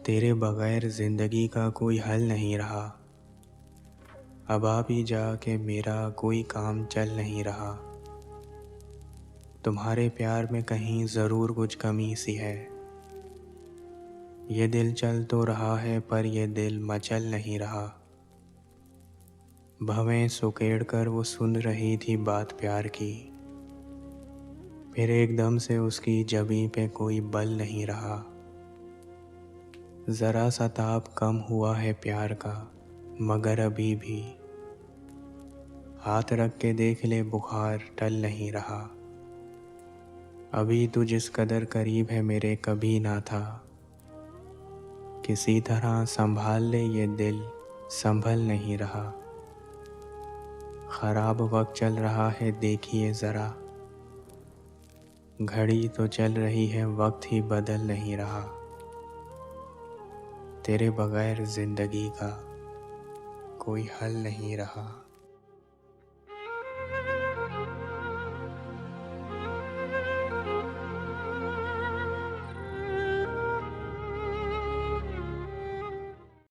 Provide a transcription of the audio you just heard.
तेरे बगैर जिंदगी का कोई हल नहीं रहा। अब आप ही जाके मेरा कोई काम चल नहीं रहा। तुम्हारे प्यार में कहीं ज़रूर कुछ कमी सी है। ये दिल चल तो रहा है पर ये दिल मचल नहीं रहा। भवें सुकेड़ कर वो सुन रही थी बात प्यार की, फिर एकदम से उसकी जबीं पे कोई बल नहीं रहा। ज़रा सा ताप कम हुआ है प्यार का, मगर अभी भी हाथ रख के देख ले बुखार टल नहीं रहा। अभी तू जिस कदर करीब है मेरे कभी ना था। किसी तरह संभाल ले ये दिल संभल नहीं रहा। खराब वक्त चल रहा है देखिए ज़रा, घड़ी तो चल रही है वक्त ही बदल नहीं रहा। तेरे बगैर जिंदगी का कोई हल नहीं रहा।